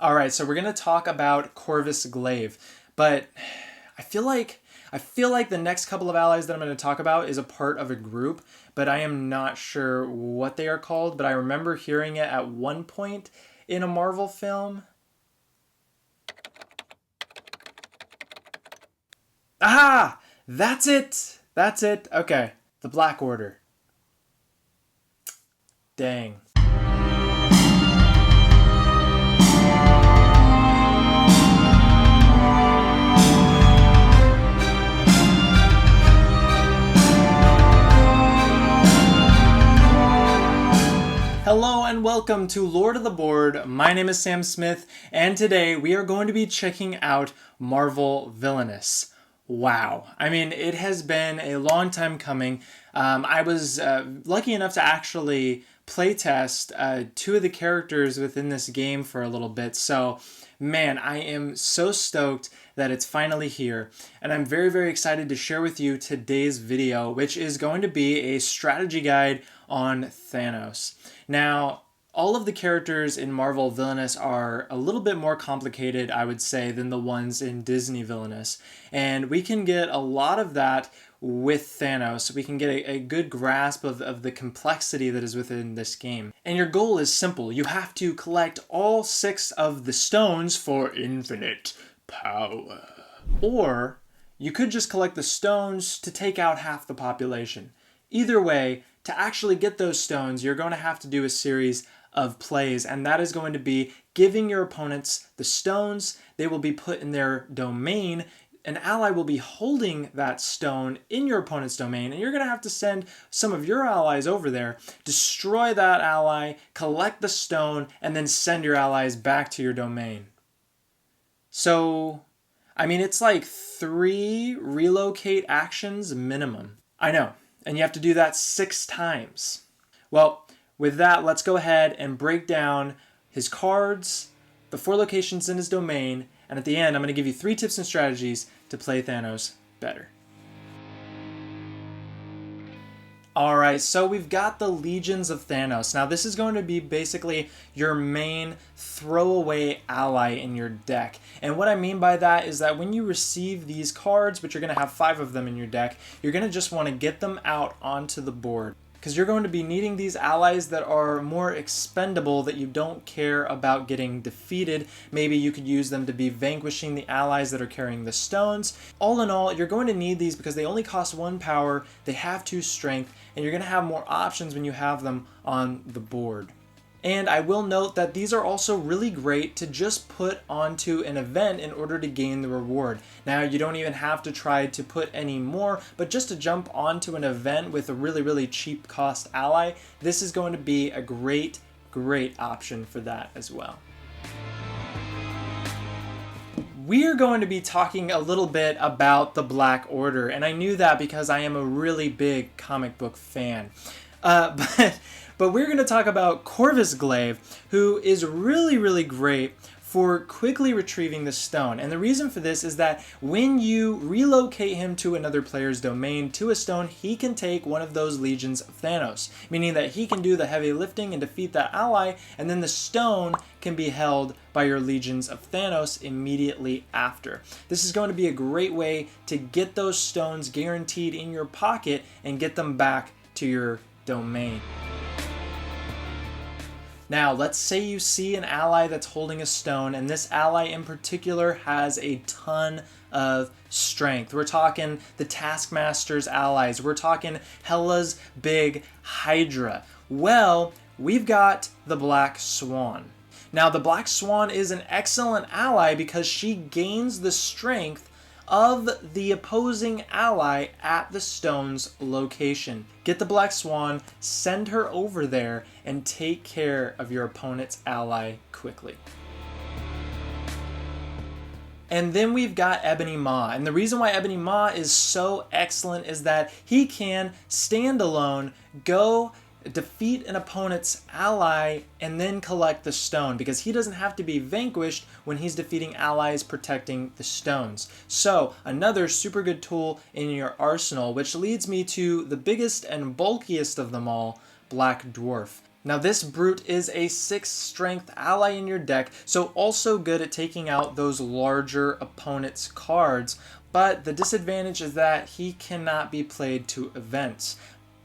All right, so we're gonna talk about Corvus Glaive, but I feel like the next couple of allies that I'm going to talk about is a part of a group, but I am not sure what they are called. But I remember hearing it at one point in a Marvel film. Ah, that's it. That's it. Okay, the Black Order. Dang. Hello and welcome to Lord of the Board. My name is Sam Smith, and today we are going to be checking out Marvel Villainous. Wow. I mean, it has been a long time coming. I was lucky enough to actually playtest two of the characters within this game for a little bit, so man, I am so stoked that it's finally here, and I'm very, very excited to share with you today's video, which is going to be a strategy guide on Thanos. Now, all of the characters in Marvel Villainous are a little bit more complicated, I would say, than the ones in Disney Villainous, and we can get a lot of that with Thanos. We can get a good grasp of the complexity that is within this game. And your goal is simple. You have to collect all 6 of the stones for infinite power. Or you could just collect the stones to take out half the population. Either way, to actually get those stones, you're going to have to do a series of plays, and that is going to be giving your opponents the stones. They will be put in their domain. An ally will be holding that stone in your opponent's domain, and you're going to have to send some of your allies over there, destroy that ally, collect the stone, and then send your allies back to your domain. So, I mean, it's like 3 relocate actions minimum. I know, and you have to do that 6 times. Well, with that, let's go ahead and break down his cards, the 4 locations in his domain, and at the end, I'm going to give you 3 tips and strategies to play Thanos better. Alright, so we've got the Legions of Thanos. Now this is going to be basically your main throwaway ally in your deck. And what I mean by that is that when you receive these cards, which you're going to have 5 of them in your deck, you're going to just want to get them out onto the board. Because you're going to be needing these allies that are more expendable, that you don't care about getting defeated. Maybe you could use them to be vanquishing the allies that are carrying the stones. All in all, you're going to need these because they only cost 1 power, they have 2 strength, and you're going to have more options when you have them on the board. And I will note that these are also really great to just put onto an event in order to gain the reward. Now, you don't even have to try to put any more, but just to jump onto an event with a really, really cheap cost ally, this is going to be a great, great option for that as well. We're going to be talking a little bit about the Black Order, and I knew that because I am a really big comic book fan. But we're going to talk about Corvus Glaive, who is really, really great for quickly retrieving the stone. And the reason for this is that when you relocate him to another player's domain to a stone, he can take one of those Legions of Thanos, meaning that he can do the heavy lifting and defeat that ally, and then the stone can be held by your Legions of Thanos immediately after. This is going to be a great way to get those stones guaranteed in your pocket and get them back to your domain. Now, let's say you see an ally that's holding a stone, and this ally in particular has a ton of strength. We're talking the Taskmaster's allies. We're talking Hela's big Hydra. Well, we've got the Black Swan. Now, the Black Swan is an excellent ally because she gains the strength of the opposing ally at the stone's location. Get the Black Swan, send her over there, and take care of your opponent's ally quickly. And then we've got Ebony Maw. And the reason why Ebony Maw is so excellent is that he can stand alone, go defeat an opponent's ally, and then collect the stone, because he doesn't have to be vanquished when he's defeating allies protecting the stones. So another super good tool in your arsenal, which leads me to the biggest and bulkiest of them all, Black Dwarf. Now this brute is a 6 strength ally in your deck, so also good at taking out those larger opponent's cards, but the disadvantage is that he cannot be played to events.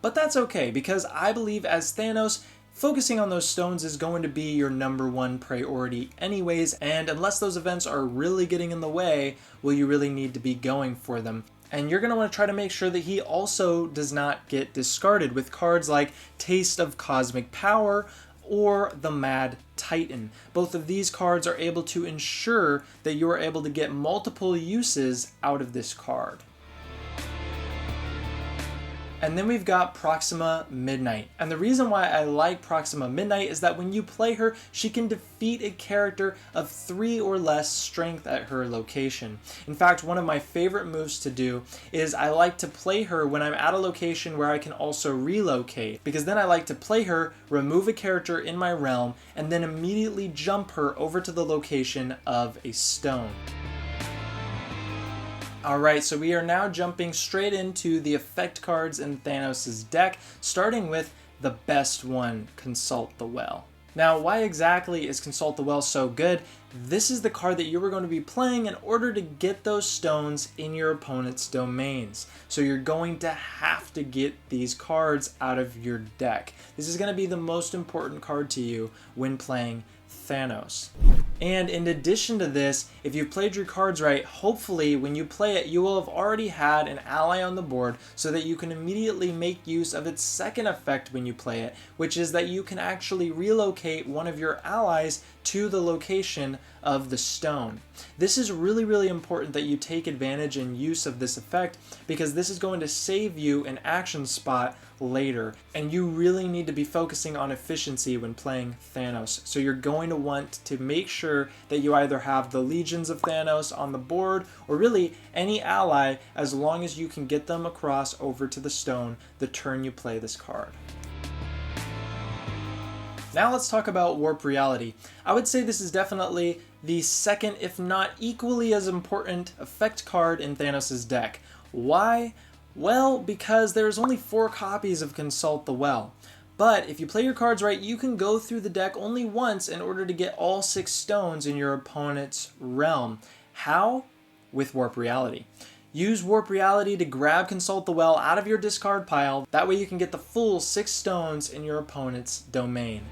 But that's okay, because I believe as Thanos, focusing on those stones is going to be your #1 priority anyways, and unless those events are really getting in the way, will you really need to be going for them. And you're going to want to try to make sure that he also does not get discarded with cards like Taste of Cosmic Power or the Mad Titan. Both of these cards are able to ensure that you are able to get multiple uses out of this card. And then we've got Proxima Midnight. And the reason why I like Proxima Midnight is that when you play her, she can defeat a character of 3 or less strength at her location. In fact, one of my favorite moves to do is I like to play her when I'm at a location where I can also relocate, because then I like to play her, remove a character in my realm, and then immediately jump her over to the location of a stone. Alright, so we are now jumping straight into the effect cards in Thanos' deck, starting with the best one, Consult the Well. Now, why exactly is Consult the Well so good? This is the card that you are going to be playing in order to get those stones in your opponent's domains. So you're going to have to get these cards out of your deck. This is going to be the most important card to you when playing Thanos. And in addition to this, if you've played your cards right, hopefully when you play it, you will have already had an ally on the board so that you can immediately make use of its second effect when you play it, which is that you can actually relocate one of your allies to the location of the stone. This is really, really important that you take advantage and use of this effect, because this is going to save you an action spot later, and you really need to be focusing on efficiency when playing Thanos. So you're going to want to make sure that you either have the legions of Thanos on the board, or really any ally, as long as you can get them across over to the stone the turn you play this card. Now let's talk about Warp Reality. I would say this is definitely the second, if not equally as important, effect card in Thanos' deck. Why? Well, because there's only 4 copies of Consult the Well. But if you play your cards right, you can go through the deck only once in order to get all 6 stones in your opponent's realm. How? With Warp Reality. Use Warp Reality to grab Consult the Well out of your discard pile. That way you can get the full 6 stones in your opponent's domain.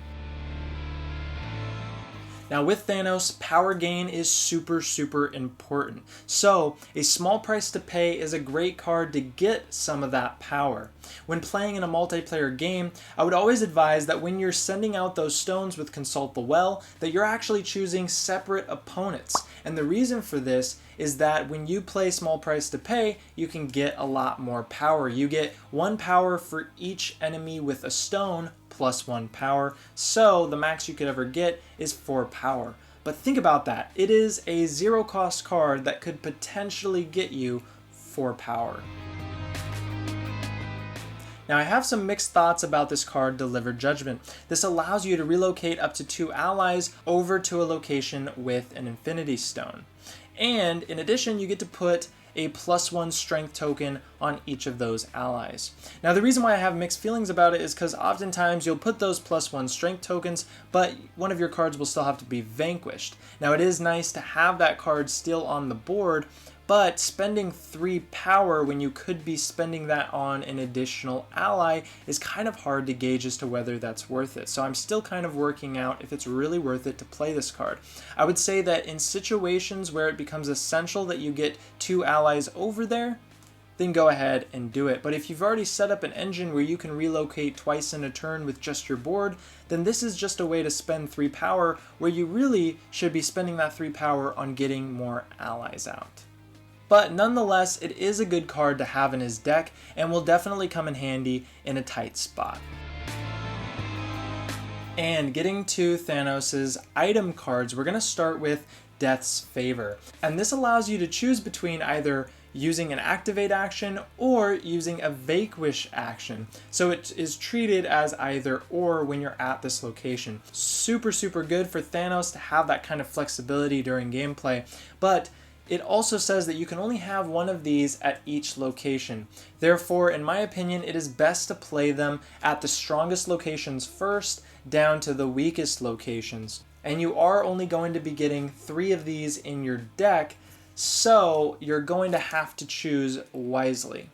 Now with Thanos, power gain is super, super important. So a small price to pay is a great card to get some of that power. When playing in a multiplayer game, I would always advise that when you're sending out those stones with Consult the Well, that you're actually choosing separate opponents. And the reason for this is that when you play small price to pay, you can get a lot more power. You get 1 power for each enemy with a stone, plus 1 power, so the max you could ever get is 4 power. But think about that. It is a 0 cost card that could potentially get you 4 power. Now I have some mixed thoughts about this card, Deliver Judgment. This allows you to relocate up to 2 allies over to a location with an Infinity Stone. And in addition, you get to put a +1 strength token on each of those allies. Now the reason why I have mixed feelings about it is because oftentimes you'll put those +1 strength tokens, but one of your cards will still have to be vanquished. Now it is nice to have that card still on the board, but spending 3 power when you could be spending that on an additional ally is kind of hard to gauge as to whether that's worth it. So I'm still kind of working out if it's really worth it to play this card. I would say that in situations where it becomes essential that you get 2 allies over there, then go ahead and do it. But if you've already set up an engine where you can relocate twice in a turn with just your board, then this is just a way to spend 3 power where you really should be spending that 3 power on getting more allies out. But nonetheless, it is a good card to have in his deck and will definitely come in handy in a tight spot. And getting to Thanos' item cards, we're going to start with Death's Favor. And this allows you to choose between either using an activate action or using a vanquish action. So it is treated as either or when you're at this location. Super, super good for Thanos to have that kind of flexibility during gameplay. But it also says that you can only have one of these at each location. Therefore, in my opinion, it is best to play them at the strongest locations first, down to the weakest locations. And you are only going to be getting 3 of these in your deck, so you're going to have to choose wisely.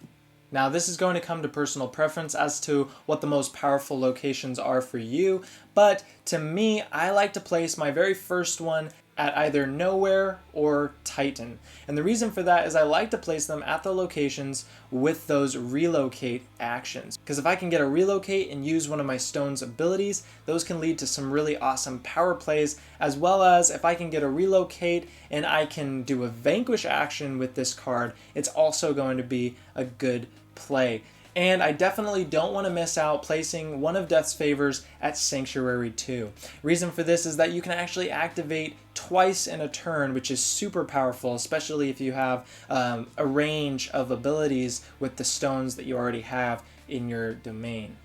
Now, this is going to come to personal preference as to what the most powerful locations are for you, but to me, I like to place my very first one at either Nowhere or Titan. And the reason for that is I like to place them at the locations with those relocate actions. Because if I can get a relocate and use one of my stone's abilities, those can lead to some really awesome power plays, as well as if I can get a relocate and I can do a vanquish action with this card, it's also going to be a good play. And I definitely don't want to miss out placing one of Death's favors at Sanctuary 2. Reason for this is that you can actually activate twice in a turn, which is super powerful, especially if you have a range of abilities with the stones that you already have in your domain.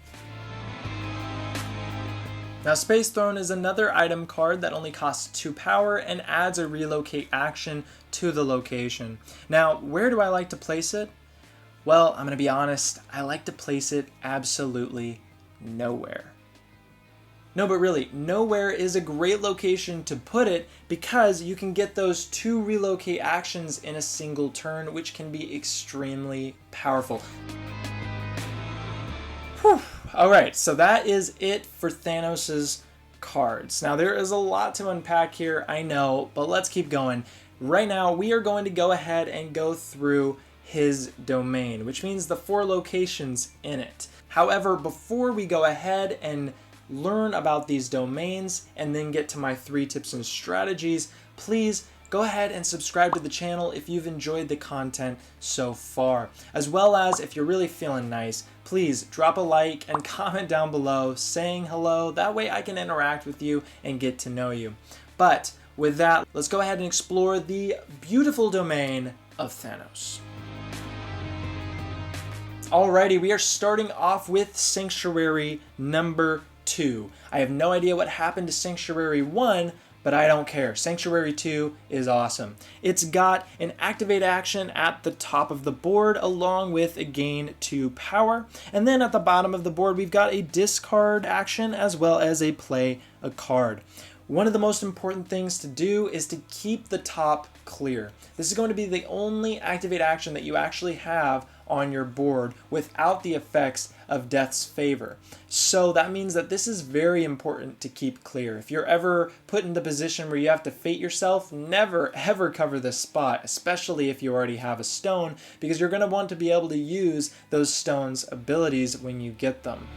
Now, Space Throne is another item card that only costs 2 power and adds a relocate action to the location. Now, where do I like to place it? Well, I'm going to be honest, I like to place it absolutely nowhere. No, but really, nowhere is a great location to put it because you can get those 2 relocate actions in a single turn, which can be extremely powerful. Whew. Alright, so that is it for Thanos' cards. Now, there is a lot to unpack here, I know, but let's keep going. Right now, we are going to go ahead and go through his domain, which means the 4 locations in it. However, before we go ahead and learn about these domains and then get to my 3 tips and strategies, please go ahead and subscribe to the channel if you've enjoyed the content so far. As well as, if you're really feeling nice, please drop a like and comment down below saying hello. That way I can interact with you and get to know you. But with that, let's go ahead and explore the beautiful domain of Thanos. Alrighty, we are starting off with Sanctuary number 2. I have no idea what happened to Sanctuary 1, but I don't care. Sanctuary 2 is awesome. It's got an activate action at the top of the board along with a gain 2 power. And then at the bottom of the board, we've got a discard action as well as a play a card. One of the most important things to do is to keep the top clear. This is going to be the only activate action that you actually have on your board without the effects of Death's favor. So that means that this is very important to keep clear. If you're ever put in the position where you have to fate yourself, never ever cover this spot, especially if you already have a stone, because you're going to want to be able to use those stones' abilities when you get them.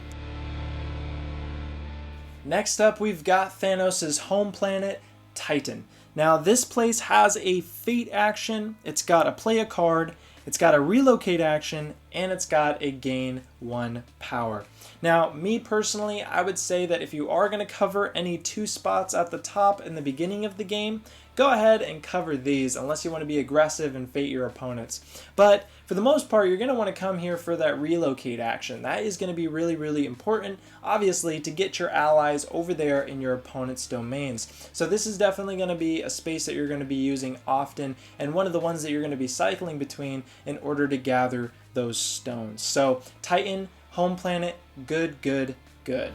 Next up, we've got Thanos' home planet, Titan. Now, this place has a fate action, it's got a play a card, it's got a relocate action, and it's got a gain 1 power. Now, me personally, I would say that if you are going to cover any 2 spots at the top in the beginning of the game, go ahead and cover these unless you want to be aggressive and fate your opponents. But for the most part, you're going to want to come here for that relocate action. That is going to be really, really important, obviously, to get your allies over there in your opponent's domains. So this is definitely going to be a space that you're going to be using often, and one of the ones that you're going to be cycling between in order to gather those stones. So Titan, home planet, good, good, good.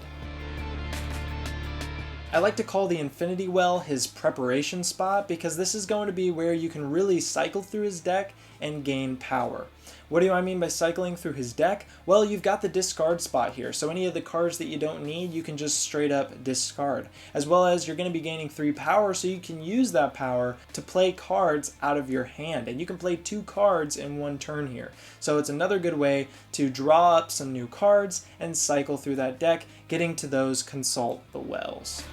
I like to call the Infinity Well his preparation spot because this is going to be where you can really cycle through his deck and gain power. What do I mean by cycling through his deck? Well, you've got the discard spot here, so any of the cards that you don't need, you can just straight up discard. As well as you're going to be gaining 3 power, so you can use that power to play cards out of your hand. And you can play 2 cards in 1 turn here. So it's another good way to draw up some new cards and cycle through that deck, getting to those Consult the Wells.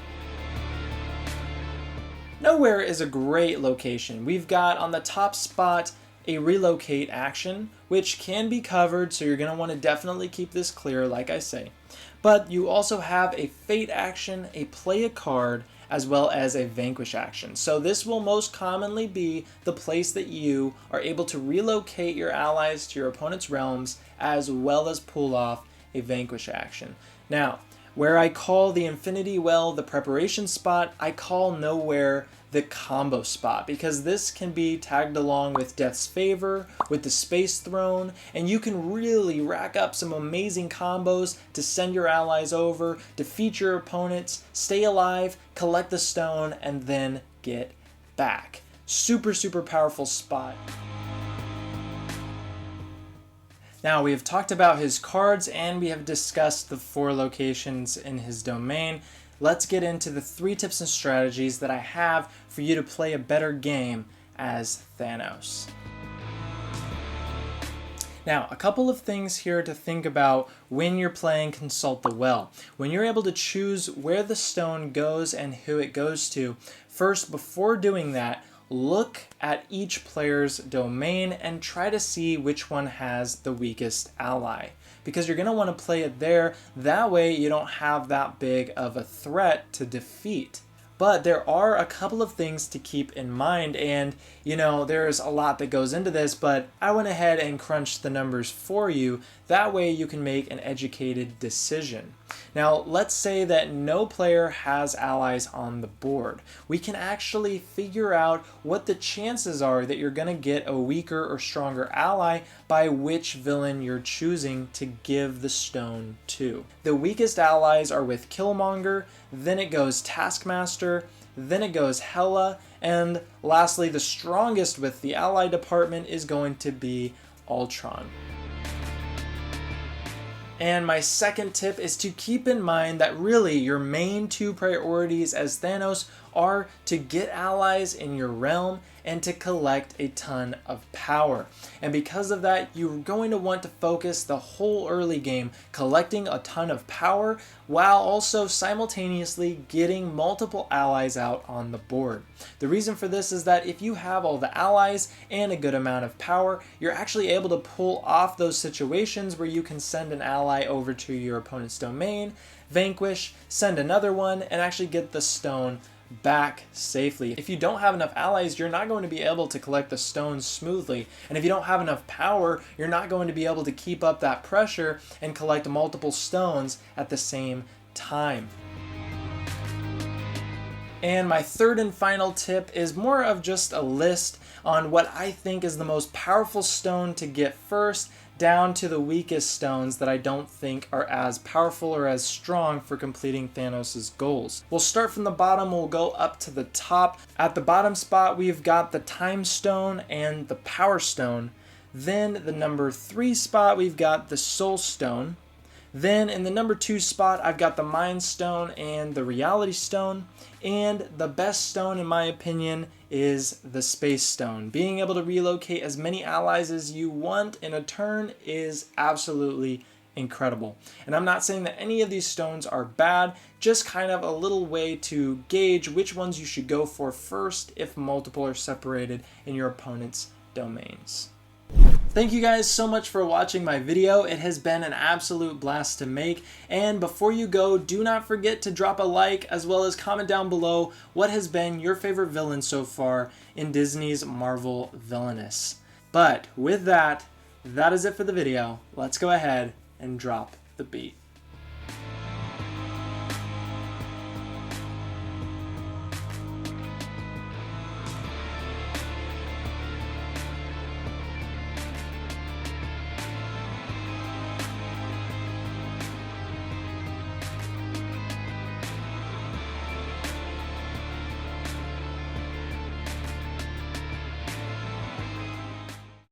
Nowhere is a great location. We've got on the top spot a relocate action, which can be covered, so you're going to want to definitely keep this clear, like I say. But you also have a fate action, a play a card, as well as a vanquish action. So this will most commonly be the place that you are able to relocate your allies to your opponent's realms, as well as pull off a vanquish action. Now, where I call the Infinity Well the preparation spot, I call Nowhere the combo spot, because this can be tagged along with Death's Favor, with the Space Throne, and you can really rack up some amazing combos to send your allies over, defeat your opponents, stay alive, collect the stone, and then get back. Super, super powerful spot. Now, we have talked about his cards and we have discussed the 4 locations in his domain. Let's get into the 3 tips and strategies that I have for you to play a better game as Thanos. Now, a couple of things here to think about when you're playing Consult the Well. When you're able to choose where the stone goes and who it goes to, first, before doing that, look at each player's domain and try to see which one has the weakest ally, because you're going to want to play it there. That way you don't have that big of a threat to defeat. But there are a couple of things to keep in mind, and there's a lot that goes into this, but I went ahead and crunched the numbers for you. That way you can make an educated decision. Now, let's say that no player has allies on the board. We can actually figure out what the chances are that you're going to get a weaker or stronger ally by which villain you're choosing to give the stone to. The weakest allies are with Killmonger, then it goes Taskmaster, then it goes Hela, and lastly, the strongest with the ally department is going to be Ultron. And my second tip is to keep in mind that really your main 2 priorities as Thanos are to get allies in your realm and to collect a ton of power. And because of that, you're going to want to focus the whole early game collecting a ton of power while also simultaneously getting multiple allies out on the board. The reason for this is that if you have all the allies and a good amount of power, you're actually able to pull off those situations where you can send an ally over to your opponent's domain, vanquish, send another one, and actually get the stone back safely. If you don't have enough allies, you're not going to be able to collect the stones smoothly. And if you don't have enough power, you're not going to be able to keep up that pressure and collect multiple stones at the same time. And my third and final tip is more of just a list on what I think is the most powerful stone to get first, down to the weakest stones that I don't think are as powerful or as strong for completing Thanos' goals. We'll start from the bottom, we'll go up to the top. At the bottom spot, we've got the Time Stone and the Power Stone. Then the number 3 spot, we've got the Soul Stone. Then in the number 2 spot, I've got the Mind Stone and the Reality Stone. And the best stone, in my opinion, is the Space Stone. Being able to relocate as many allies as you want in a turn is absolutely incredible. And I'm not saying that any of these stones are bad, just kind of a little way to gauge which ones you should go for first if multiple are separated in your opponent's domains. Thank you guys so much for watching my video. It has been an absolute blast to make. And before you go, do not forget to drop a like as well as comment down below what has been your favorite villain so far in Disney's Marvel Villainous. But with that, that is it for the video. Let's go ahead and drop the beat.